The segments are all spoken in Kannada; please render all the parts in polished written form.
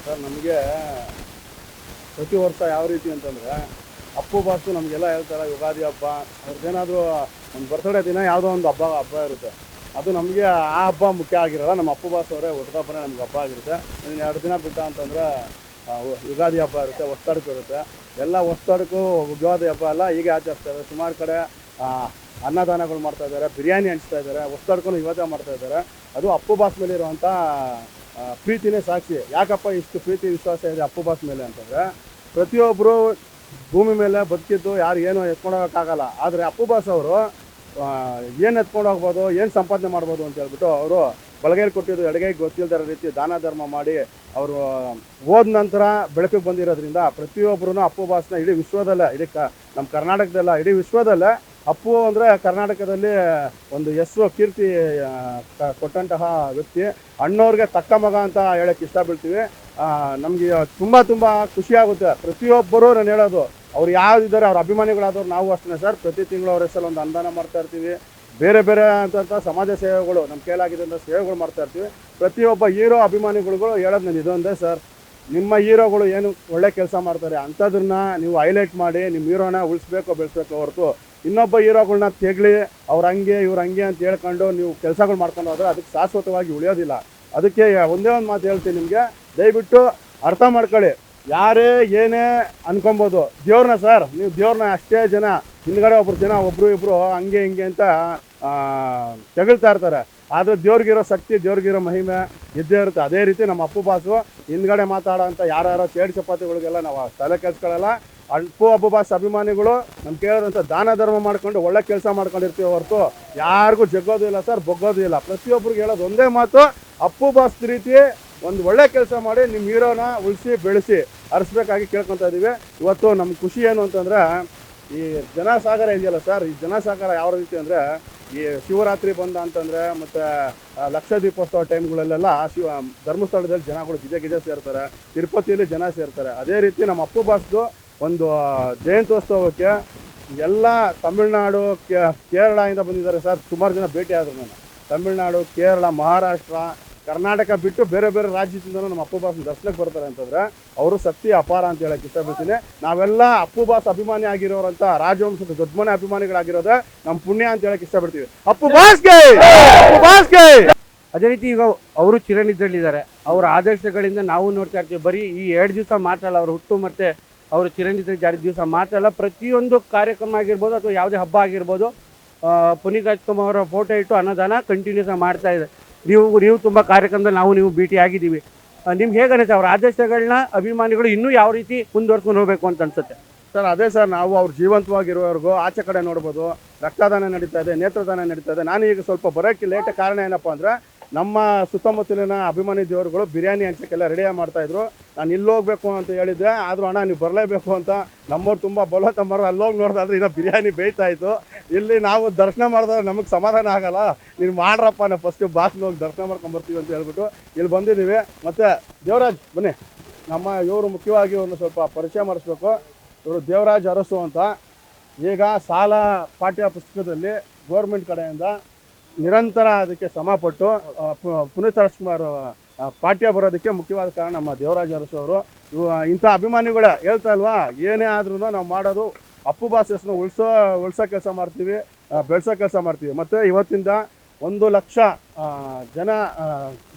ಸರ್ ನಮಗೆ ಪ್ರತಿ ವರ್ಷ ಯಾವ ರೀತಿ ಅಂತಂದರೆ ಅಪ್ಪು ಬಾಸು ನಮಗೆಲ್ಲ ಹೇಳ್ತಾರೆ ಯುಗಾದಿ ಹಬ್ಬ ಅವ್ರದ್ದೇನಾದರೂ ಒಂದು ಬರ್ತಡೇ ದಿನ ಯಾವುದೋ ಒಂದು ಹಬ್ಬ ಇರುತ್ತೆ. ಅದು ನಮಗೆ ಆ ಹಬ್ಬ ಮುಖ್ಯ ಆಗಿರೋಲ್ಲ. ನಮ್ಮ ಅಪ್ಪು ಬಾಸ್ ಅವರೇ ಹುಟ್ಟುಹಬ್ಬನೇ ನಮ್ಗೆ ಹಬ್ಬ ಆಗಿರುತ್ತೆ. ಇನ್ನು 2 ದಿನ ಬಿಟ್ಟ ಅಂತಂದರೆ ಯುಗಾದಿ ಹಬ್ಬ ಇರುತ್ತೆ, ಹೊಸ್ತಡಕು ಇರುತ್ತೆ. ಎಲ್ಲ ಹೊಸ್ತಡಕು ಯುಗಾದಿ ಹಬ್ಬ ಎಲ್ಲ ಹೀಗೆ ಆಚರಿಸ್ತಾರೆ. ಸುಮಾರು ಕಡೆ ಅನ್ನದಾನಗಳು ಮಾಡ್ತಾಯಿದ್ದಾರೆ, ಬಿರಿಯಾನಿ ಹಂಚ್ತಾ ಇದ್ದಾರೆ, ಹೊಸ್ತಡಕ್ಕೂ ಇವತ್ತೇ ಮಾಡ್ತಾಯಿದ್ದಾರೆ. ಅದು ಅಪ್ಪು ಬಾಸ್ ಮೇಲೆ ಇರುವಂಥ ಪ್ರೀತಿನೇ ಸಾಕ್ಷಿ. ಯಾಕಪ್ಪ ಇಷ್ಟು ಪ್ರೀತಿ ವಿಶ್ವಾಸ ಇದೆ ಅಪ್ಪು ಬಾಸ್ ಮೇಲೆ ಅಂತಂದರೆ, ಪ್ರತಿಯೊಬ್ಬರು ಭೂಮಿ ಮೇಲೆ ಬದುಕಿದ್ದು ಯಾರು ಏನೋ ಎತ್ಕೊಂಡೋಗೋಕ್ಕಾಗಲ್ಲ. ಆದರೆ ಅಪ್ಪು ಬಾಸ್ ಅವರು ಏನು ಎತ್ಕೊಂಡು ಹೋಗ್ಬೋದು, ಏನು ಸಂಪಾದನೆ ಮಾಡ್ಬೋದು ಅಂತ ಹೇಳ್ಬಿಟ್ಟು ಅವರು ಬಲಗೈಲಿ ಕೊಟ್ಟಿದ್ದು ಎಡಗೈಗೆ ಗೊತ್ತಿಲ್ಲದ ರೀತಿ ದಾನ ಧರ್ಮ ಮಾಡಿ ಅವರು ಹೋದ ನಂತರ ಬೆಳಕಿಗೆ ಬಂದಿರೋದ್ರಿಂದ ಪ್ರತಿಯೊಬ್ಬರೂ ಅಪ್ಪು ಬಾಸ್ನ ಇಡೀ ವಿಶ್ವದಲ್ಲೇ, ನಮ್ಮ ಕರ್ನಾಟಕದಲ್ಲ ಇಡೀ ವಿಶ್ವದಲ್ಲೇ ಅಪ್ಪು ಅಂದರೆ ಕರ್ನಾಟಕದಲ್ಲಿ ಒಂದು ಹೆಸರು ಕೀರ್ತಿ ಕೊಟ್ಟಂತಹ ವ್ಯಕ್ತಿ. ಅಣ್ಣವ್ರಿಗೆ ತಕ್ಕ ಮಗ ಅಂತ ಹೇಳೋಕ್ಕೆ ಇಷ್ಟಪಡ್ತೀವಿ. ನಮಗೆ ತುಂಬ ಖುಷಿಯಾಗುತ್ತೆ. ಪ್ರತಿಯೊಬ್ಬರು ನಾನು ಹೇಳೋದು, ಅವ್ರು ಯಾವ್ದಿದ್ದಾರೆ ಅವ್ರ ಅಭಿಮಾನಿಗಳಾದವ್ರು ನಾವು ಅಷ್ಟೇ ಸರ್. ಪ್ರತಿ ತಿಂಗಳು ಅವ್ರ ಹೆಸರಲ್ಲಿ ಒಂದು ಅನುದಾನ ಮಾಡ್ತಾ ಇರ್ತೀವಿ. ಬೇರೆ ಅಂತ ಸಮಾಜ ಸೇವೆಗಳು ನಮ್ಮ ಕೈಲಾಗಿದ್ದಂಥ ಸೇವೆಗಳು ಮಾಡ್ತಾ ಇರ್ತೀವಿ. ಪ್ರತಿಯೊಬ್ಬ ಹೀರೋ ಅಭಿಮಾನಿಗಳಿಗೂ ಹೇಳೋದು ನಾನು ಇದೊಂದೇ ಸರ್, ನಿಮ್ಮ ಹೀರೋಗಳು ಏನು ಒಳ್ಳೆ ಕೆಲಸ ಮಾಡ್ತಾರೆ ಅಂಥದನ್ನ ನೀವು ಹೈಲೈಟ್ ಮಾಡಿ ನಿಮ್ಮ ಹೀರೋನ ಉಳಿಸ್ಬೇಕು ಬೆಳೆಸ್ಬೇಕು ಹೊರತು ಇನ್ನೊಬ್ಬ ಹೀರೋಗಳನ್ನ ತೆಗಳಿ ಅವ್ರು ಹಂಗೆ ಇವ್ರು ಹಂಗೆ ಅಂತ ಹೇಳ್ಕೊಂಡು ನೀವು ಕೆಲಸಗಳು ಮಾಡ್ಕೊಂಡು ಹೋದ್ರೆ ಅದಕ್ಕೆ ಶಾಶ್ವತವಾಗಿ ಉಳಿಯೋದಿಲ್ಲ. ಅದಕ್ಕೆ ಒಂದೇ ಒಂದು ಮಾತು ಹೇಳ್ತೀನಿ ನಿಮಗೆ, ದಯವಿಟ್ಟು ಅರ್ಥ ಮಾಡ್ಕೊಳ್ಳಿ. ಯಾರೇ ಏನೇ ಅನ್ಕೊಬೋದು ದೇವ್ರನ್ನ ಸರ್, ನೀವು ದೇವ್ರನ್ನ ಅಷ್ಟೇ ಜನ ಹಿಂದ್ಗಡೆ ಒಬ್ಬರು ಇಬ್ಬರು ಹಂಗೆ ಹಿಂಗೆ ಅಂತ ತೆಗಳ್ತಾ ಇರ್ತಾರೆ. ಆದರೆ ದೇವ್ರಿಗಿರೋ ಶಕ್ತಿ, ದೇವ್ರಿಗಿರೋ ಮಹಿಮೆ ಇದ್ದೇ ಇರುತ್ತೆ. ಅದೇ ರೀತಿ ನಮ್ಮ ಅಪ್ಪು ಬಾಸು ಹಿಂದ್ಗಡೆ ಮಾತಾಡೋ ಅಂತ ಯಾರ್ಯಾರೋ ಚೇಡ್ ಚಪಾತಿಗಳಿಗೆಲ್ಲ ನಾವು ತಲೆ ಕೆಲ್ಸ್ಕೊಳ್ಳಲ್ಲ. ಅಪ್ಪು ಬಾಸ್ ಅಭಿಮಾನಿಗಳು ನಮ್ಮ ಕೇಳೋದಂಥ ದಾನ ಧರ್ಮ ಮಾಡ್ಕೊಂಡು ಒಳ್ಳೆ ಕೆಲಸ ಮಾಡ್ಕೊಂಡಿರ್ತೀವಿ ಹೊರತು ಯಾರಿಗೂ ಜಗ್ಗೋದು ಇಲ್ಲ ಸರ್, ಬೊಗ್ಗೋದು ಇಲ್ಲ. ಪ್ರತಿಯೊಬ್ಬರಿಗೆ ಹೇಳೋದು ಒಂದೇ ಮಾತು, ಅಪ್ಪು ಬಾಸ್ ರೀತಿ ಒಂದು ಒಳ್ಳೆ ಕೆಲಸ ಮಾಡಿ ನಿಮ್ಮ ಹೀರೋನ ಉಳಿಸಿ ಬೆಳೆಸಿ ಹರಿಸ್ಬೇಕಾಗಿ ಕೇಳ್ಕೊತಾ ಇದ್ದೀವಿ. ಇವತ್ತು ನಮ್ಮ ಖುಷಿ ಏನು ಅಂತಂದರೆ, ಈ ಜನಸಾಗರ ಇದೆಯಲ್ಲ ಸರ್, ಈ ಜನಸಾಗರ ಯಾವ ರೀತಿ ಅಂದರೆ, ಈ ಶಿವರಾತ್ರಿ ಬಂದ ಅಂತಂದರೆ ಮತ್ತು ಲಕ್ಷ ದೀಪೋತ್ಸವ ಟೈಮ್ಗಳಲ್ಲೆಲ್ಲ ಧರ್ಮಸ್ಥಳದಲ್ಲಿ ಜನಗಳು ಗಿಜೆ ಸೇರ್ತಾರೆ, ತಿರುಪತಿಯಲ್ಲಿ ಜನ ಸೇರ್ತಾರೆ. ಅದೇ ರೀತಿ ನಮ್ಮ ಅಪ್ಪು ಬಾಸ್ದು ಒಂದು ಜಯಂತ್ಯೋತ್ಸವಕ್ಕೆ ಎಲ್ಲ ತಮಿಳ್ನಾಡು ಕೇರಳದಿಂದ ಬಂದಿದ್ದಾರೆ ಸರ್. ಸುಮಾರು ಜನ ಭೇಟಿ ಆದರು. ನಾನು ತಮಿಳ್ನಾಡು, ಕೇರಳ, ಮಹಾರಾಷ್ಟ್ರ, ಕರ್ನಾಟಕ ಬಿಟ್ಟು ಬೇರೆ ರಾಜ್ಯದಿಂದ ನಮ್ಮ ಅಪ್ಪು ಬಾಸ್ ದರ್ಶನಕ್ಕೆ ಬರ್ತಾರೆ ಅಂತಂದರೆ ಅವರು ಶಕ್ತಿ ಅಪಾರ ಅಂತ ಹೇಳಕ್ಕೆ ಇಷ್ಟಪಡ್ತೀನಿ. ನಾವೆಲ್ಲ ಅಪ್ಪು ಬಾಸ್ ಅಭಿಮಾನಿ ಆಗಿರೋರಂಥ ರಾಜವಂಶದ ದೊಡ್ಡ ಮನೆ ಅಭಿಮಾನಿಗಳಾಗಿರೋದೇ ನಮ್ಮ ಪುಣ್ಯ ಅಂತ ಹೇಳಕ್ಕೆ ಇಷ್ಟಪಡ್ತೀವಿ. ಅಪ್ಪು ಬಾಸ್ಗೆ, ಅಪ್ಪು ಬಾಸ್ಗೆ. ಅದೇ ರೀತಿ ಈಗ ಅವರು ಚಿರನಿದ್ರಲ್ಲಿದ್ದಾರೆ. ಅವರ ಆದರ್ಶಗಳಿಂದ ನಾವು ನೋಡ್ತಾ ಇರ್ತೀವಿ. ಬರೀ ಈ 2 ದಿವಸ ಮಾತ್ರ ಅಲ್ಲ, ಅವರು ಹುಟ್ಟು ಮತ್ತು ಅವರು ಚಿರನಿದ್ರೆ ಜಾರಿ ದಿವಸ ಮಾತ್ರ ಅಲ್ಲ, ಪ್ರತಿಯೊಂದು ಕಾರ್ಯಕ್ರಮ ಆಗಿರ್ಬೋದು ಅಥವಾ ಯಾವುದೇ ಹಬ್ಬ ಆಗಿರ್ಬೋದು, ಪುನೀತ್ ರಾಜ್ಕುಮಾರ್ ಅವರ ಫೋಟೋ ಇಟ್ಟು ಅನ್ನದಾನ ಕಂಟಿನ್ಯೂಸ್ ಮಾಡ್ತಾ ಇದೆ. ನೀವು ತುಂಬ ಕಾರ್ಯಕ್ರಮದಲ್ಲಿ ನೀವು ಭೇಟಿ ಆಗಿದ್ದೀವಿ. ನಿಮ್ಗೆ ಹೇಗೆ ಅನಿಸುತ್ತೆ ಅವ್ರ ಆದರ್ಶಗಳನ್ನ ಅಭಿಮಾನಿಗಳು ಇನ್ನೂ ಯಾವ ರೀತಿ ಮುಂದುವರ್ಸ್ಕೊಂಡು ಹೋಗಬೇಕು ಅಂತ ಅನ್ಸುತ್ತೆ ಸರ್? ಅದೇ ಸರ್, ನಾವು ಅವ್ರು ಜೀವಂತವಾಗಿರೋವರೆಗೂ ಆಚೆ ಕಡೆ ನೋಡ್ಬೋದು. ರಕ್ತದಾನ ನಡೀತಾ ಇದೆ, ನೇತ್ರದಾನ ನಡೀತಾ ಇದೆ. ನಾನು ಈಗ ಸ್ವಲ್ಪ ಬರೋಕ್ಕೆ ಲೇಟ್ ಕಾರಣ ಏನಪ್ಪ ಅಂದರೆ, ನಮ್ಮ ಸುತ್ತಮುತ್ತಲಿನ ಅಭಿಮಾನಿ ದೇವರುಗಳು ಬಿರಿಯಾನಿ ಹಂಚಕ್ಕೆಲ್ಲ ರೆಡಿಯಾಗಿ ಮಾಡ್ತಾಯಿದ್ರು. ನಾನು ಇಲ್ಲಿ ಹೋಗ್ಬೇಕು ಅಂತ ಹೇಳಿದ್ದೆ, ಆದರೂ ಅಣ್ಣ ನೀವು ಬರಲೇಬೇಕು ಅಂತ ನಮ್ಮವ್ರು ತುಂಬ ಬಲವತ್ತಂಬರು. ಅಲ್ಲೋಗಿ ನೋಡಿದ್ರೆ ಇನ್ನೂ ಬಿರಿಯಾನಿ ಬೇಯ್ತಾ ಇತ್ತು. ಇಲ್ಲಿ ನಾವು ದರ್ಶನ ಮಾಡಿದ್ರೆ ನಮಗೆ ಸಮಾಧಾನ ಆಗಲ್ಲ. ನೀವು ಮಾಡ್ರಪ್ಪ, ನಾವು ಫಸ್ಟು ಬಾಸ್ನ ಹೋಗಿ ದರ್ಶನ ಮಾಡ್ಕೊಂಬರ್ತೀವಿ ಅಂತ ಹೇಳ್ಬಿಟ್ಟು ಇಲ್ಲಿ ಬಂದಿದ್ದೀವಿ. ಮತ್ತು ದೇವರಾಜ್ ಬನ್ನಿ, ನಮ್ಮ ಇವರು ಮುಖ್ಯವಾಗಿ ಒಂದು ಸ್ವಲ್ಪ ಪರಿಚಯ ಮಾಡಿಸ್ಬೇಕು. ಇವರು ದೇವರಾಜ್ ಅರಸು ಅಂತ. ಈಗ ಸಾಲ ಪಾಠ್ಯ ಪುಸ್ತಕದಲ್ಲಿ ಗೌರ್ಮೆಂಟ್ ಕಡೆಯಿಂದ ನಿರಂತರ ಅದಕ್ಕೆ ಶ್ರಮಪಟ್ಟು ಪುನೀತ್ ರಾಜ್ಕುಮಾರ್ ಪಾಠ್ಯ ಬರೋದಕ್ಕೆ ಮುಖ್ಯವಾದ ಕಾರಣ ನಮ್ಮ ದೇವರಾಜ್ ಅರಸು ಅವರು. ಇಂಥ ಅಭಿಮಾನಿಗಳೇ ಹೇಳ್ತಾ ಇಲ್ವಾ, ಏನೇ ಆದ್ರೂ ನಾವು ಮಾಡೋದು ಅಪ್ಪು ಬಾಸ್ ಹೆಸರನ್ನ ಉಳಿಸೋ ಕೆಲಸ ಮಾಡ್ತೀವಿ, ಬೆಳೆಸೋ ಕೆಲಸ ಮಾಡ್ತೀವಿ. ಮತ್ತು ಇವತ್ತಿಂದ 1 ಲಕ್ಷ ಜನ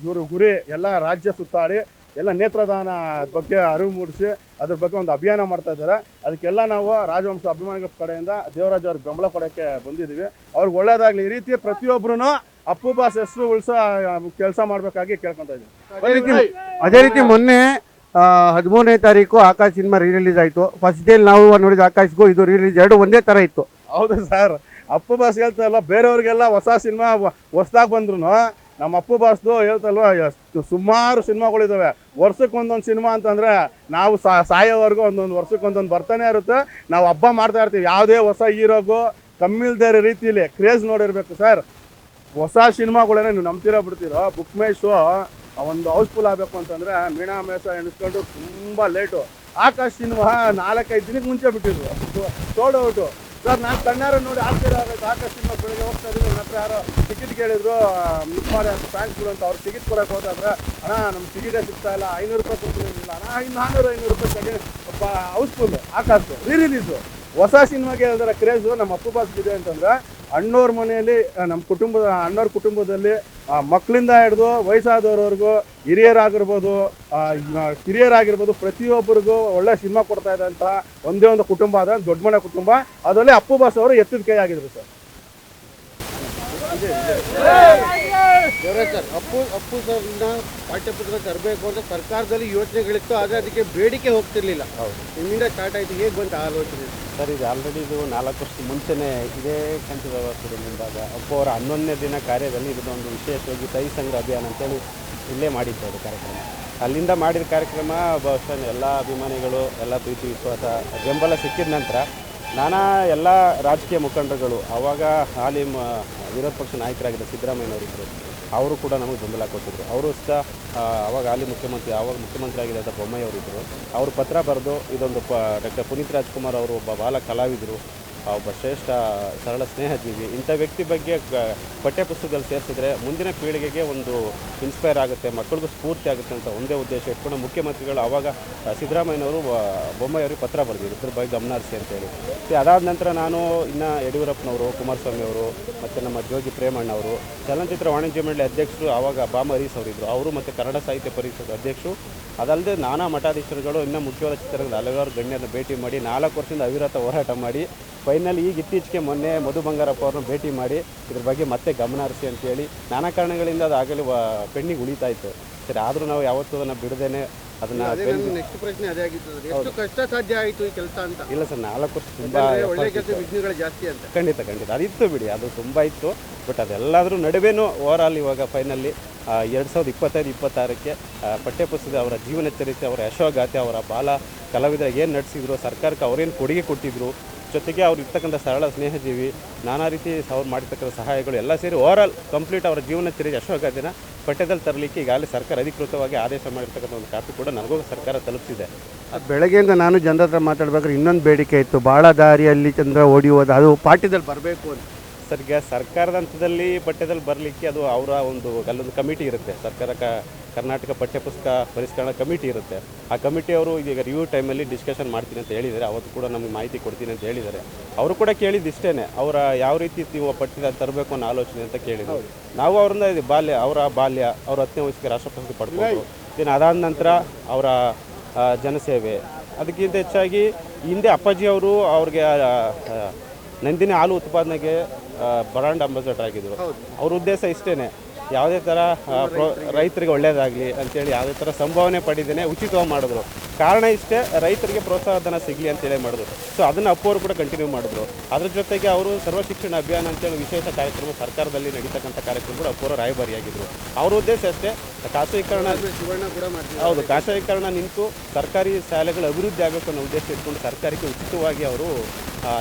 ಇವರು ಗುರಿ ಎಲ್ಲ ರಾಜ್ಯ ಸುತ್ತಾಡಿ ಎಲ್ಲ ನೇತ್ರದಾನ ಬಗ್ಗೆ ಅರಿವು ಮೂಡಿಸಿ ಅದ್ರ ಬಗ್ಗೆ ಒಂದು ಅಭಿಯಾನ ಮಾಡ್ತಾ ಇದ್ದಾರೆ. ಅದಕ್ಕೆಲ್ಲ ನಾವು ರಾಜವಂಶ ಅಭಿಮಾನಿಗಳ ಕಡೆಯಿಂದ ದೇವರಾಜ್ ಅವ್ರಿಗೆ ಬೆಂಬಲ ಕೊಡೋಕ್ಕೆ ಬಂದಿದ್ದೀವಿ. ಅವ್ರಿಗೆ ಒಳ್ಳೇದಾಗಲಿ. ಈ ರೀತಿ ಪ್ರತಿಯೊಬ್ಬರೂ ಅಪ್ಪು ಬಾಸ್ ಹೆಸರು ಉಳಿಸೋ ಕೆಲಸ ಮಾಡಬೇಕಾಗಿ ಕೇಳ್ಕೊತಾ ಇದ್ದೀವಿ. ಅದೇ ರೀತಿ ಮೊನ್ನೆ 13ನೇ ತಾರೀಕು ಆಕಾಶ್ ಸಿನಿಮಾ ರಿಲೀಸ್ ಆಯಿತು. ಫಸ್ಟ್ ಡೇ ನಾವು ನೋಡಿದ ಆಕಾಶ್ಗೂ ಇದು ರಿಲೀಸ್ 2 ಒಂದೇ ಥರ ಇತ್ತು. ಹೌದು ಸರ್, ಅಪ್ಪು ಬಾಸ್ ಹೇಳ್ತಾರಲ್ಲ, ಬೇರೆಯವ್ರಿಗೆಲ್ಲ ಹೊಸ ಸಿನಿಮಾ ಹೊಸದಾಗಿ ಬಂದ್ರು ನಮ್ಮ ಅಪ್ಪು ಬಾಸ್ದು ಹೇಳ್ತಲ್ವ ಸುಮಾರು ಸಿನಿಮಾಗಳಿದ್ದಾವೆ. ವರ್ಷಕ್ಕೆ ಒಂದೊಂದು ಸಿನಿಮಾ ಅಂತಂದರೆ ನಾವು ಸಾಯೋವರೆಗೂ ವರ್ಷಕ್ಕೆ ಒಂದೊಂದು ಬರ್ತಾನೆ ಇರುತ್ತೆ. ನಾವು ಹಬ್ಬ ಮಾಡ್ತಾ ಇರ್ತೀವಿ. ಯಾವುದೇ ಹೊಸ ಹೀರೋಗೂ ಕಮ್ಮಿಲ್ದೇ ಇರೋ ರೀತಿಯಲ್ಲಿ ಕ್ರೇಜ್ ನೋಡಿರ್ಬೇಕು ಸರ್. ಹೊಸ ಸಿನಿಮಾಗಳೇನೆ ನೀವು ನಂಬ್ತಿರೋ ಬಿಡ್ತೀರೋ. ಬುಕ್ ಮೈ ಶೋ ಒಂದು ಹೌಸ್ಫುಲ್ ಆಗಬೇಕು ಅಂತಂದರೆ ಮೀನಾ ಮೇಷ ಎಣಿಸ್ಕೊಂಡು ತುಂಬ ಲೇಟು. ಆಕಾಶ್ ಸಿನಿಮಾ 4-5 ದಿನಕ್ಕೆ ಮುಂಚೆ ಬಿಟ್ಟಿದ್ರು, ಸೋಲ್ಡ್ ಔಟು. ಸರ್ ನಾನು ಕಣ್ಣಾರ ನೋಡಿ ಆಶ್ಚರ್ಯ ಆಗೋದು. ಆಕಾಶ್ ಸಿನಿಮಾ ಬೆಳಗ್ಗೆ ಹೋಗ್ತಾ ಇದ್ದೀನಿ, ನನ್ನ ಹತ್ರ ಯಾರೋ ಟಿಕೆಟ್ ಕೇಳಿದ್ರು, ಮಿಸ್ ಮಾಡಿ ಅಂತ ಫ್ಯಾನ್ಸ್ ಕೊಡು ಅಂತ. ಅವ್ರು ಟಿಕೆಟ್ ಕೊಡೋಕೆ ಹೋದ್ರೆ ಅಣ್ಣ ನಮ್ಮ ಟಿಕೆಟೇ ಸಿಗ್ತಾ ಇಲ್ಲ, 500 ರೂಪಾಯಿ ಕೊಡ್ತಿಲ್ಲ ಅಣ್ಣ, ಇನ್ನು 400-500 ರೂಪಾಯಿ ಸೆಕೆಂಡ್ ಹೌಸ್ಫುಲ್ ಆಕಾಶ್ ರೀ-ರಿಲೀಸು. ಹೊಸ ಸಿನಿಮಾಗೆ ಅದರ ಕ್ರೇಜು ನಮ್ಮ ಅಪ್ಪು ಬಾಸ್ಗಿದೆ ಅಂತಂದ್ರೆ ಅಣ್ಣವ್ರ ಮನೆಯಲ್ಲಿ, ನಮ್ಮ ಅಣ್ಣವ್ರ ಕುಟುಂಬದಲ್ಲಿ ಮಕ್ಕಳಿಂದ ಹಿಡಿದು ವಯಸ್ಸಾದವ್ರವರೆಗೂ ಹಿರಿಯರಾಗಿರ್ಬೋದು ಪ್ರತಿಯೊಬ್ಬರಿಗೂ ಒಳ್ಳೆ ಸಿನಿಮಾ ಕೊಡ್ತಾ ಇದ್ದಂಥ ಒಂದೇ ಒಂದು ಕುಟುಂಬ ಅದ, ದೊಡ್ಡ ಮನೆ ಕುಟುಂಬ. ಅದರಲ್ಲಿ ಅಪ್ಪು ಬಾಸ್ ಅವರು ಎತ್ತಿದ ಕೈ ಆಗಿದ್ರು ಸರ್. ಸರ್ ಅಪ್ಪು ಸರ್ನ ಪಾಠ್ಯಪುಸ್ತಕ ತರಬೇಕು ಅಂತ ಸರ್ಕಾರದಲ್ಲಿ ಯೋಚನೆಗಳಿತ್ತು, ಆದರೆ ಅದಕ್ಕೆ ಬೇಡಿಕೆ ಹೋಗ್ತಿರ್ಲಿಲ್ಲ. ನಿಮ್ಮಿಂದ ಸ್ಟಾರ್ಟ್ ಆಯಿತು, ಹೇಗೆ ಬಂತು ಆಲೋಚನೆ? ಸರ್ ಇದು ಆಲ್ರೆಡಿ ಇದು 4 ವರ್ಷದ ಮುಂಚೆನೇ ಇದೇ ಕಂಚು ವ್ಯವಸ್ಥೆ ಮುಂದಾಗ ಅಪ್ಪು ಅವರ 11ನೇ ದಿನ ಕಾರ್ಯದಲ್ಲಿ ಇದೊಂದು ವಿಶೇಷವಾಗಿ ಸಹಿ ಸಂಗ್ರಹ ಅಭಿಯಾನ ಅಂತೇಳಿ ಇಲ್ಲೇ ಮಾಡಿದ್ದು ಅದು ಕಾರ್ಯಕ್ರಮ. ಅಲ್ಲಿಂದ ಮಾಡಿದ ಕಾರ್ಯಕ್ರಮ ಬಹುಶಃ ಎಲ್ಲ ಅಭಿಮಾನಿಗಳು ಎಲ್ಲ ಪ್ರೀತಿ ವಿಶ್ವಾಸ ಬೆಂಬಲ ಸಿಕ್ಕಿದ ನಂತರ ಎಲ್ಲ ರಾಜಕೀಯ ಮುಖಂಡರುಗಳು ಆವಾಗ ಹಾಲಿ ವಿರೋಧ ಪಕ್ಷ ನಾಯಕರಾಗಿದ್ದ ಸಿದ್ದರಾಮಯ್ಯನವರಿದ್ದರು, ಅವರು ಕೂಡ ನಮಗೆ ಬೆಂಬಲ ಕೊಟ್ಟಿದ್ದರು. ಅವರು ಸಹ ಆವಾಗ ಹಾಲಿ ಮುಖ್ಯಮಂತ್ರಿ ಆಗಿದ್ದ ಬೊಮ್ಮಾಯಿ ಅವರಿದ್ದರು. ಅವರು ಪತ್ರ ಬರೆದು ಇದೊಂದು ಡಾಕ್ಟರ್ ಪುನೀತ್ ರಾಜ್ಕುಮಾರ್ ಅವರು ಒಬ್ಬ ಬಾಲ ಕಲಾವಿದರು, ಒಬ್ಬ ಶ್ರೇಷ್ಠ ಸರಳ ಸ್ನೇಹಜೀವಿ, ಇಂಥ ವ್ಯಕ್ತಿ ಬಗ್ಗೆ ಪಠ್ಯಪುಸ್ತಕದಲ್ಲಿ ಸೇರಿಸಿದ್ರೆ ಮುಂದಿನ ಪೀಳಿಗೆಗೆ ಒಂದು ಇನ್ಸ್ಪೈರ್ ಆಗುತ್ತೆ, ಮಕ್ಕಳಿಗೂ ಸ್ಫೂರ್ತಿ ಆಗುತ್ತೆ ಅಂತ ಒಂದೇ ಉದ್ದೇಶ ಇಟ್ಕೊಂಡು ಮುಖ್ಯಮಂತ್ರಿಗಳು ಆವಾಗ ಸಿದ್ದರಾಮಯ್ಯನವರು ಬೊಮ್ಮಾಯಿ ಅವರಿಗೆ ಪತ್ರ ಬರೆದಿದ್ರು, ಇದ್ರ ಬಗ್ಗೆ ಗಮನ ಹರಿಸಿ ಅಂತೇಳಿ. ಅದಾದ ನಂತರ ನಾನು ಇನ್ನು ಯಡಿಯೂರಪ್ಪನವರು, ಕುಮಾರಸ್ವಾಮಿ ಅವರು ಮತ್ತು ನಮ್ಮ ಜೋಗಿ ಪ್ರೇಮಣ್ಣ ಅವರು, ಚಲನಚಿತ್ರ ವಾಣಿಜ್ಯ ಮಂಡಳಿ ಅಧ್ಯಕ್ಷರು ಆವಾಗ ಬಾಮ ಹರೀಶ್ ಅವರಿದ್ದರು, ಅವರು ಮತ್ತು ಕನ್ನಡ ಸಾಹಿತ್ಯ ಪರಿಷತ್ ಅಧ್ಯಕ್ಷರು. ಅದಲ್ಲದೆ ನಾನಾ ಮಠಾಧೀಶರುಗಳು ಇನ್ನೂ ಮುಖ್ಯವಾದ ಚಿತ್ರರಂಗದ ಹಲವಾರು ಗಣ್ಯರನ್ನು ಭೇಟಿ ಮಾಡಿ 4 ವರ್ಷದಿಂದ ಅವಿರತ ಹೋರಾಟ ಮಾಡಿ ಫೈನಲ್ ಈಗ ಇತ್ತೀಚೆಗೆ ಮೊನ್ನೆ ಮಧು ಬಂಗಾರಪ್ಪ ಅವ್ರನ್ನ ಭೇಟಿ ಮಾಡಿ ಇದ್ರ ಬಗ್ಗೆ ಮತ್ತೆ ಗಮನ ಹರಿಸಿ ಅಂತೇಳಿ ನಾನಾ ಕಾರಣಗಳಿಂದ ಅದು ಆಗಲೇ ಪೆಂಡಿಂಗ್ ಉಳಿತಾ ಇತ್ತು. ಸರಿ, ಆದರೂ ನಾವು ಯಾವತ್ತೂ ಅದನ್ನು ಬಿಡದೇನೆ ಅದನ್ನು. ನೆಕ್ಸ್ಟ್ ಪ್ರಶ್ನೆ ಅದೇ ಆಗಿತ್ತು, ಎಷ್ಟು ಕಷ್ಟ ಸಾಧ್ಯ ಆಯಿತು ಈ ಕೆಲಸ ಅಂತ? ಇಲ್ಲ ಸರ್, 4 ವರ್ಷ ತುಂಬ ಒಳ್ಳೆ ಕೆಲಸ, ವಿಘ್ನಗಳು ಜಾಸ್ತಿ ಅಂತ. ಖಂಡಿತ ಅದಿತ್ತು ಬಿಡಿ, ಅದು ತುಂಬ ಇತ್ತು. ಬಟ್ ಅದೆಲ್ಲದ್ರ ನಡುವೆನೂ ಓವರಾಲ್ ಇವಾಗ ಫೈನಲಿ 2025-26ಕ್ಕೆ ಪಠ್ಯಪುಸ್ತಕ ಅವರ ಜೀವನ ಚರಿತ್ರೆ, ಅವರ ಯಶೋಗಾಥೆ, ಅವರ ಬಾಲ ಕಲಾವಿದರ ಏನು ನಡೆಸಿದ್ರು, ಸರ್ಕಾರಕ್ಕೆ ಅವರೇನು ಕೊಡುಗೆ ಕೊಟ್ಟಿದ್ರು, ಜೊತೆಗೆ ಅವ್ರು ಇರ್ತಕ್ಕಂಥ ಸರಳ ಸ್ನೇಹಜೀವಿ, ನಾನಾ ರೀತಿ ಅವ್ರು ಮಾಡಿರ್ತಕ್ಕಂಥ ಸಹಾಯಗಳು ಎಲ್ಲ ಸೇರಿ ಓವರಾಲ್ ಕಂಪ್ಲೀಟ್ ಅವರ ಜೀವನ ಚರಿತ್ರೆ ಯಶೋಗಾಥೆನ ಪಠ್ಯದಲ್ಲಿ ತರಲಿಕ್ಕೆ ಈಗಾಗಲೇ ಸರ್ಕಾರ ಅಧಿಕೃತವಾಗಿ ಆದೇಶ ಮಾಡಿರ್ತಕ್ಕಂಥ ಒಂದು ಕಾಪಿ ಕೂಡ ನನಗೂ ಸರ್ಕಾರ ತಲುಪಿಸಿದೆ. ಬೆಳಗ್ಗೆಯಿಂದ ನಾನು ಜನರ ಹತ್ರ ಮಾತಾಡ್ಬೇಕಾದ್ರೆ ಇನ್ನೊಂದು ಬೇಡಿಕೆ ಇತ್ತು, ಭಾಳ ದಾರಿಯಲ್ಲಿ ಚಂದ್ರ ಓಡಿ ಹೋದ, ಅದು ಪಾಠ್ಯದಲ್ಲಿ ಬರಬೇಕು ಅಂತ. ಸರ್, ಈಗ ಸರ್ಕಾರದ ಹಂತದಲ್ಲಿ ಪಠ್ಯದಲ್ಲಿ ಬರಲಿಕ್ಕೆ ಅದು ಅವರ ಅಲ್ಲೊಂದು ಕಮಿಟಿ ಇರುತ್ತೆ, ಕರ್ನಾಟಕ ಪಠ್ಯಪುಸ್ತಕ ಪರಿಷ್ಕರಣಾ ಕಮಿಟಿ ಇರುತ್ತೆ. ಆ ಕಮಿಟಿಯವರು ಈಗ ರಿವ್ಯೂ ಟೈಮಲ್ಲಿ ಡಿಸ್ಕಷನ್ ಮಾಡ್ತೀನಿ ಅಂತ ಹೇಳಿದ್ದಾರೆ. ಅವತ್ತು ಕೂಡ ನಮಗೆ ಮಾಹಿತಿ ಕೊಡ್ತೀನಿ ಅಂತ ಹೇಳಿದ್ದಾರೆ. ಅವರು ಕೂಡ ಕೇಳಿದ್ದು ಇಷ್ಟೇ, ಅವರ ಯಾವ ರೀತಿ ನೀವು ಪಠ್ಯದಲ್ಲಿ ತರಬೇಕು ಅನ್ನೋ ಆಲೋಚನೆ ಅಂತ ಕೇಳಿದ್ರು. ನಾವು ಅವ್ರನ್ನ ಅವರ 10ನೇ ವಯಸ್ಸಿಗೆ ರಾಷ್ಟ್ರ ಪ್ರಶಸ್ತಿ ಪಡ್ಕೊಂಡ್ರು. ಇನ್ನು ಅದಾದ ನಂತರ ಅವರ ಜನಸೇವೆ, ಅದಕ್ಕಿಂತ ಹೆಚ್ಚಾಗಿ ಹಿಂದೆ ಅಪ್ಪಾಜಿ ಅವರು ಅವ್ರಿಗೆ ನಂದಿನಿ ಹಾಲು ಉತ್ಪಾದನೆಗೆ ಬ್ರಾಂಡ್ ಅಂಬಾಸಡರ್ ಆಗಿದ್ದರು. ಅವ್ರ ಉದ್ದೇಶ ಇಷ್ಟೇ, ಯಾವುದೇ ಥರ ರೈತರಿಗೆ ಒಳ್ಳೆಯದಾಗಲಿ ಅಂತೇಳಿ ಯಾವುದೇ ಥರ ಸಂಭಾವನೆ ಪಡೆದೇನೆ ಉಚಿತವಾಗಿ ಮಾಡಿದ್ರು. ಕಾರಣ ಇಷ್ಟೇ, ರೈತರಿಗೆ ಪ್ರೋತ್ಸಾಹಧನ ಸಿಗಲಿ ಅಂತೇಳಿ ಮಾಡಿದ್ರು. ಸೊ ಅದನ್ನು ಅಪ್ಪವರು ಕೂಡ ಕಂಟಿನ್ಯೂ ಮಾಡಿದ್ರು. ಅದ್ರ ಜೊತೆಗೆ ಅವರು ಸರ್ವ ಶಿಕ್ಷಣ ಅಭಿಯಾನ ಅಂತೇಳಿ ವಿಶೇಷ ಕಾರ್ಯಕ್ರಮ ಸರ್ಕಾರದಲ್ಲಿ ನಡೀತಕ್ಕಂಥ ಕಾರ್ಯಕ್ರಮ ಕೂಡ ಅಪ್ಪವರು ರಾಯಭಾರಿಯಾಗಿದ್ದರು. ಅವ್ರ ಉದ್ದೇಶ ಅಷ್ಟೇ, ಖಾಸಗೀಕರಣ ಹೌದು, ಖಾಸಗೀಕರಣ ನಿಂತು ಸರ್ಕಾರಿ ಶಾಲೆಗಳ ಅಭಿವೃದ್ಧಿ ಆಗಬೇಕು ಅನ್ನೋ ಉದ್ದೇಶ ಇಟ್ಕೊಂಡು ಸರ್ಕಾರಕ್ಕೆ ಉಚಿತವಾಗಿ ಅವರು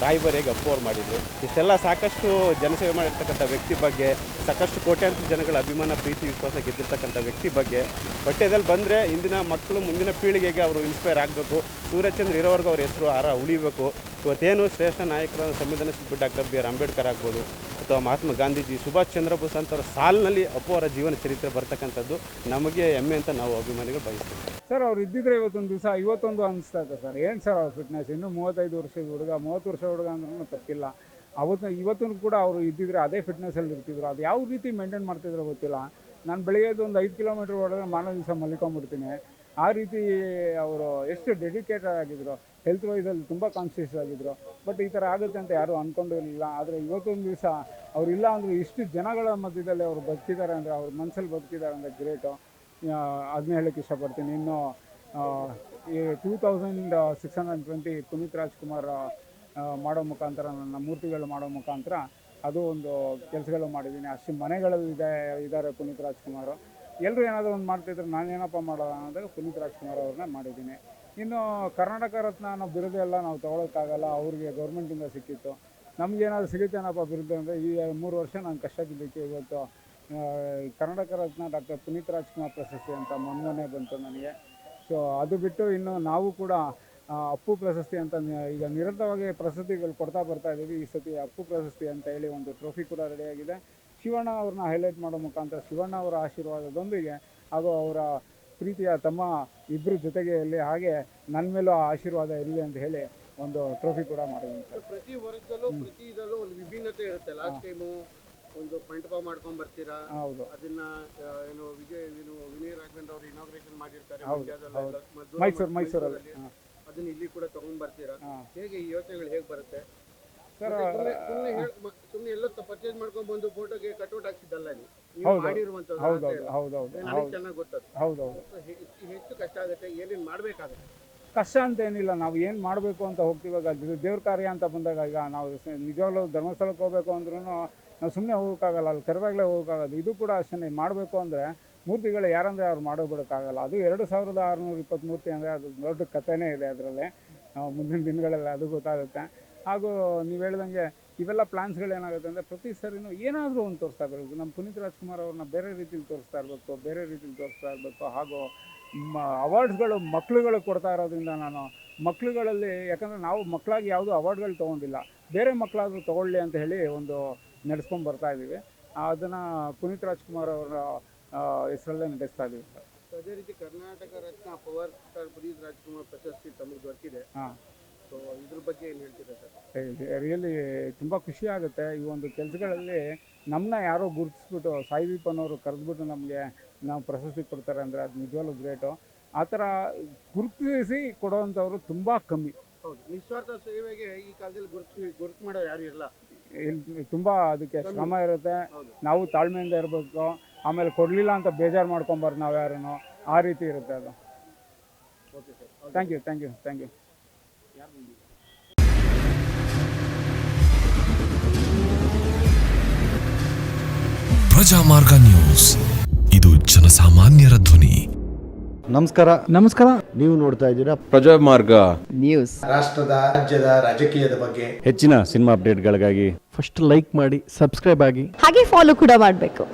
ರಾಯಭಾರಿಯಾಗಿ ಅಪ್ಪವ್ರು ಮಾಡಿದರು. ಇಷ್ಟೆಲ್ಲ ಸಾಕಷ್ಟು ಜನಸೇವೆ ಮಾಡಿರ್ತಕ್ಕಂಥ ವ್ಯಕ್ತಿ ಬಗ್ಗೆ, ಸಾಕಷ್ಟು ಕೋಟ್ಯಾಂತರ ಜನಗಳ ಅಭಿಮಾನ ಪ್ರೀತಿ ವಿಶ್ವಾಸ ಗೆದ್ದಿರ್ತಕ್ಕಂಥ ವ್ಯಕ್ತಿ ಬಗ್ಗೆ ಪಠ್ಯದಲ್ಲಿ ಬಂದರೆ ಇಂದಿನ ಮಕ್ಕಳು ಮುಂದಿನ ಪೀಳಿಗೆಗೆ ಅವರು ಇನ್ಸ್ಪೈರ್ ಆಗಬೇಕು. ಸೂರ್ಯಚಂದ್ರ ಇರೋವರೆಗೂ ಅವ್ರ ಹೆಸರು ಉಳಿಬೇಕು. ಇವತ್ತೇನು ಶ್ರೇಷ್ಠ ನಾಯಕರು ಸಂವಿಧಾನ ಶಿಲ್ಪಿ ಡಾಕ್ಟರ್ ಬಿ ಆರ್ ಅಂಬೇಡ್ಕರ್ ಆಗ್ಬೋದು, ಅಥವಾ ಮಹಾತ್ಮ ಗಾಂಧೀಜಿ, ಸುಭಾಷ್ ಚಂದ್ರ ಬೋಸ್ ಅಂತವರ ಸಾಲಿನಲ್ಲಿ ಅಪ್ಪು ಅವರ ಜೀವನ ಚರಿತ್ರೆ ಬರ್ತಕ್ಕಂಥದ್ದು ನಮಗೆ ಹೆಮ್ಮೆ ಅಂತ ನಾವು ಅಭಿಮಾನಿಗಳು ಬಯಸ್ತೀವಿ. ಸರ್, ಅವ್ರು ಇದ್ದಿದ್ರೆ ಇವತ್ತೊಂದು ದಿವಸ ಇವತ್ತೊಂದು ಅನಿಸ್ತಾ ಇದೆ ಸರ್. ಏನು ಸರ್ ಅವ್ರ ಫಿಟ್ನೆಸ್, ಇನ್ನೂ 35 ವರ್ಷದ ಹುಡುಗ, 30 ವರ್ಷ ಹುಡುಗ ಅಂದ್ರೂ ತಪ್ಪಿಲ್ಲ. ಇವತ್ತೂ ಕೂಡ ಅವರು ಇದ್ದಿದ್ರೆ ಅದೇ ಫಿಟ್ನೆಸ್ಸಲ್ಲಿ ಇರ್ತಿದ್ರು. ಅದು ಯಾವ ರೀತಿ ಮೇಂಟೈನ್ ಮಾಡ್ತಿದ್ರು ಗೊತ್ತಿಲ್ಲ. ನಾನು ಬೆಳಿಗ್ಗೆ ಒಂದು 5 ಕಿಲೋಮೀಟ್ರ್ ಹೊಡೆದ್ರೆ ಮಾರನೇ ದಿವಸ ಮಲ್ಕೊಂಡ್ಬಿಡ್ತೀನಿ. ಆ ರೀತಿ ಅವರು ಎಷ್ಟು ಡೆಡಿಕೇಟೆಡ್ ಆಗಿದ್ರು, ಹೆಲ್ತ್ ವೈಸಲ್ಲಿ ತುಂಬ ಕಾನ್ಷಿಯಸ್ ಆಗಿದ್ದರು. ಬಟ್ ಈ ಥರ ಆಗುತ್ತೆ ಅಂತ ಯಾರೂ ಅಂದ್ಕೊಂಡಿರಲಿಲ್ಲ. ಆದರೆ ಇವತ್ತೊಂದು ದಿವಸ ಅವರಿಲ್ಲ ಅಂದರೂ ಇಷ್ಟು ಜನಗಳ ಮಧ್ಯದಲ್ಲಿ ಅವರು ಬದುಕಿದ್ದಾರೆ ಅಂದರೆ, ಅವ್ರ ಮನಸ್ಸಲ್ಲಿ ಬದುಕಿದ್ದಾರೆ ಅಂದರೆ ಗ್ರೇಟು. ಅದನ್ನ ಹೇಳೋಕ್ಕೆ ಇಷ್ಟಪಡ್ತೀನಿ. ಇನ್ನು ಈ 2620 ಪುನೀತ್ ರಾಜ್ಕುಮಾರ್ ಮಾಡೋ ಮುಖಾಂತರ, ನನ್ನ ಮೂರ್ತಿಗಳು ಮಾಡೋ ಮುಖಾಂತರ ಅದು ಒಂದು ಕೆಲಸಗಳು ಮಾಡಿದ್ದೀನಿ. ಅಷ್ಟು ಮನೆಗಳಲ್ಲಿ ಇದ್ದಾರೆ ಪುನೀತ್ ರಾಜ್ಕುಮಾರ್. ಎಲ್ಲರೂ ಏನಾದರೂ ಒಂದು ಮಾಡ್ತಾಯಿದ್ರು, ನಾನೇನಪ್ಪ ಮಾಡೋಣ ಅನ್ನೋದಾಗ ಪುನೀತ್ ರಾಜ್ಕುಮಾರ್ ಅವ್ರನ್ನ ಮಾಡಿದ್ದೀನಿ. ಇನ್ನು ಕರ್ನಾಟಕ ರತ್ನ ಅನ್ನೋ ಬಿರುದು ಎಲ್ಲ ನಾವು ತೊಗೊಳಕ್ಕಾಗಲ್ಲ, ಅವ್ರಿಗೆ ಗೌರ್ಮೆಂಟಿಂದ ಸಿಕ್ಕಿತ್ತು. ನಮಗೇನಾದ್ರು ಸಿಗುತ್ತೇನಪ್ಪ ಬಿರುದು ಅಂದರೆ, ಈ 3 ವರ್ಷ ನಾನು ಕಷ್ಟ ಬಿದ್ದಕ್ಕೆ ಇವತ್ತು ಕರ್ನಾಟಕ ರತ್ನ ಡಾಕ್ಟರ್ ಪುನೀತ್ ರಾಜ್ಕುಮಾರ್ ಪ್ರಶಸ್ತಿ ಅಂತ ಮೊನ್ನೆ ಬಂತು ನನಗೆ. ಸೊ ಅದು ಬಿಟ್ಟು ಇನ್ನು ನಾವು ಕೂಡ ಅಪ್ಪು ಪ್ರಶಸ್ತಿ ಅಂತ ಈಗ ನಿರಂತರವಾಗಿ ಪ್ರಶಸ್ತಿಗಳು ಕೊಡ್ತಾ ಬರ್ತಾ ಇದ್ದೀವಿ. ಈ ಸತಿ ಅಪ್ಪು ಪ್ರಶಸ್ತಿ ಅಂತ ಹೇಳಿ ಒಂದು ಟ್ರೋಫಿ ಕೂಡ ರೆಡಿಯಾಗಿದೆ. ಶಿವಣ್ಣ ಅವ್ರನ್ನ ಹೈಲೈಟ್ ಮಾಡೋ ಮುಖಾಂತರ ಶಿವಣ್ಣ ಅವರ ಆಶೀರ್ವಾದದೊಂದಿಗೆ ಹಾಗೂ ಅವರ ಪ್ರೀತಿಯ ತಮ್ಮ ಇಬ್ಬರು ಜೊತೆಗೆ ಇರಲಿ, ಹಾಗೆ ನನ್ನ ಮೇಲೂ ಆ ಆಶೀರ್ವಾದ ಇರಲಿ ಅಂತ ಹೇಳಿ ಒಂದು ಟ್ರೋಫಿ ಕೂಡ ಮಾಡಿದ್ದೀನಿ ಸರ್. ಪ್ರತಿ ವರ್ಷದಲ್ಲೂ ಪ್ರತಿ ಇದರಲ್ಲೂ ಒಂದು ವಿಭಿನ್ನತೆ ಇರುತ್ತೆ. ಲಾಸ್ಟ್ ಟೈಮು ಒಂದು ಮಂಟಪ ಮಾಡ್ಕೊಂಡ್ ಬರ್ತೀರಾ, ಹೌದು ಅದನ್ನ ಏನು ವಿನಯ್ ರಾಘವೇಂದ್ರ ಅವರು ಇನಾಗ್ರೇಷನ್ ಮಾಡಿರ್ತಾರೆ ಮೈಸೂರಲ್ಲಿ. ಅದನ್ನ ಇಲ್ಲಿ ಕೂಡ ತಗೊಂಡ್ ಬರ್ತೀರಾ. ಹೇಗೆ ಈ ಯೋಚನೆಗಳು ಹೇಗೆ ಬರುತ್ತೆ ಸರ್? ಸುಮ್ಮನೆ ಎಲ್ಲ ಪರ್ಚೇಸ್ ಮಾಡ್ಕೊಂಡ್ ಬಂದು ಫೋಟೋಗೆ ಕಟ್ಔಟ್ ಹಾಕ್ಸಿದ್ದಲ್ಲ, ಚೆನ್ನಾಗಿ ಗೊತ್ತದು. ಹೌದೌದು. ಹೆಚ್ಚು ಕಷ್ಟ ಆಗುತ್ತೆ, ಏನೇನು ಮಾಡ್ಬೇಕಾಗುತ್ತೆ? ಕಷ್ಟ ಅಂತ ಏನಿಲ್ಲ, ನಾವು ಏನು ಮಾಡಬೇಕು ಅಂತ ಹೋಗ್ತೀವಾಗ ದೇವ್ರ ಕಾರ್ಯ ಅಂತ ಬಂದಾಗ, ಈಗ ನಾವು ನಿಜವಾಗ್ಲೂ ಧರ್ಮಸ್ಥಳಕ್ಕೆ ಹೋಗ್ಬೇಕು ಅಂದ್ರೂ ನಾವು ಸುಮ್ಮನೆ ಹೋಗೋಕ್ಕಾಗಲ್ಲ, ಅಲ್ಲಿ ಕರಿವಾಗಲೇ ಹೋಗೋಕ್ಕಾಗಲ್ಲ. ಇದು ಕೂಡ ಅಷ್ಟೇ, ಮಾಡಬೇಕು ಅಂದರೆ ಮೂರ್ತಿಗಳು ಯಾರಂದರೆ ಅವ್ರು ಮಾಡೋಬಿಡೋಕ್ಕಾಗಲ್ಲ. ಅದು 2620 ಮೂರ್ತಿ ಅಂದರೆ ಅದು ದೊಡ್ಡ ಕಥೆನೇ ಇದೆ ಅದರಲ್ಲಿ. ಮುಂದಿನ ದಿನಗಳೆಲ್ಲ ಅದು ಗೊತ್ತಾಗುತ್ತೆ. ಹಾಗೂ ನೀವು ಹೇಳ್ದಂಗೆ ಇವೆಲ್ಲ ಪ್ಲ್ಯಾನ್ಸ್ಗಳು ಏನಾಗುತ್ತೆ ಅಂದರೆ ಪ್ರತಿ ಸರಿನೂ ಏನಾದರೂ ಒಂದು ತೋರಿಸ್ತಾ ಇರಬೇಕು. ನಮ್ಮ ಪುನೀತ್ ರಾಜ್ಕುಮಾರ್ ಅವ್ರನ್ನ ಬೇರೆ ರೀತಿಲಿ ತೋರಿಸ್ತಾ ಇರಬೇಕು. ಹಾಗೂ ಅವಾರ್ಡ್ಸ್ಗಳು ಮಕ್ಳುಗಳು ಕೊಡ್ತಾ ಇರೋದ್ರಿಂದ ನಾನು ಮಕ್ಳುಗಳಲ್ಲಿ, ಯಾಕಂದರೆ ನಾವು ಮಕ್ಕಳಾಗಿ ಯಾವುದೂ ಅವಾರ್ಡ್ಗಳು ತೊಗೊಂಡಿಲ್ಲ, ಬೇರೆ ಮಕ್ಕಳಾದರೂ ತೊಗೊಳ್ಳಿ ಅಂತ ಹೇಳಿ ಒಂದು ನಡೆಸ್ಕೊಂಡು ಬರ್ತಾ ಇದ್ದೀವಿ. ಅದನ್ನು ಪುನೀತ್ ರಾಜ್ಕುಮಾರ್ ಅವರ ಹೆಸರಲ್ಲೇ ನಡೆಸ್ತಾ ಇದ್ದೀವಿ ಸರ್. ಅದೇ ರೀತಿ ಕರ್ನಾಟಕ ರತ್ನ ಪವರ್ ಸ್ಟಾರ್ ಪುನೀತ್ ರಾಜ್ಕುಮಾರ್ ಪ್ರಶಸ್ತಿ ತಮಗೆ ದೊರಕಿದೆ. ಸೊ ಇದ್ರ ಬಗ್ಗೆ ಏನು ಹೇಳ್ತೀರಾ ಸರ್? ರಿಯಲಿ ತುಂಬ ಖುಷಿ ಆಗುತ್ತೆ. ಈ ಒಂದು ಕೆಲಸಗಳಲ್ಲಿ ನಮ್ಮನ್ನ ಯಾರೋ ಗುರುತಿಸ್ಬಿಟ್ಟು ಸಾಯಿದೀಪನವರು ಕರೆದ್ಬಿಟ್ಟು ನಾವು ಪ್ರಶಸ್ತಿ ಕೊಡ್ತಾರೆ ಅಂದರೆ ಅದು ನಿಜವಾಗ್ಲೂ ಗ್ರೇಟು. ಆ ಥರ ಗುರುತಿಸಿ ಕೊಡೋವಂಥವ್ರು ತುಂಬ ಕಮ್ಮಿ. ಹೌದು, ನಿಸ್ವಾರ್ಥ ಸೇವೆಗೆ ಈ ಕಾಲದಲ್ಲಿ ಗುರುತು ಮಾಡೋರು ಯಾರು ಇರಲ್ಲ. ತುಂಬ ಅದಕ್ಕೆ ಶ್ರಮ ಇರುತ್ತೆ. ನಾವು ತಾಳ್ಮೆಯಿಂದ ಇರಬೇಕು. ಆಮೇಲೆ ಕೊಡಲಿಲ್ಲ ಅಂತ ಬೇಜಾರು ಮಾಡ್ಕೊಬಾರ್ದು ನಾವು ಯಾರೂ, ಆ ರೀತಿ ಇರುತ್ತೆ ಅದು. Okay sir, thank you. Prajamarga news, ಇದು ಜನಸಾಮಾನ್ಯರ ಧ್ವನಿ. ನಮಸ್ಕಾರ. ನೀವು ನೋಡ್ತಾ ಇದ್ದೀರಾ ಪ್ರಜಾಮಾರ್ಗ ನ್ಯೂಸ್. ರಾಷ್ಟ್ರದ ರಾಜ್ಯದ ರಾಜಕೀಯದ ಬಗ್ಗೆ ಹೆಚ್ಚಿನ ಸಿನಿಮಾ ಅಪ್ಡೇಟ್ಗಳಿಗಾಗಿ ಫಸ್ಟ್ ಲೈಕ್ ಮಾಡಿ, ಸಬ್ಸ್ಕ್ರೈಬ್ ಆಗಿ, ಹಾಗೆ ಫಾಲೋ ಕೂಡ ಮಾಡಬೇಕು.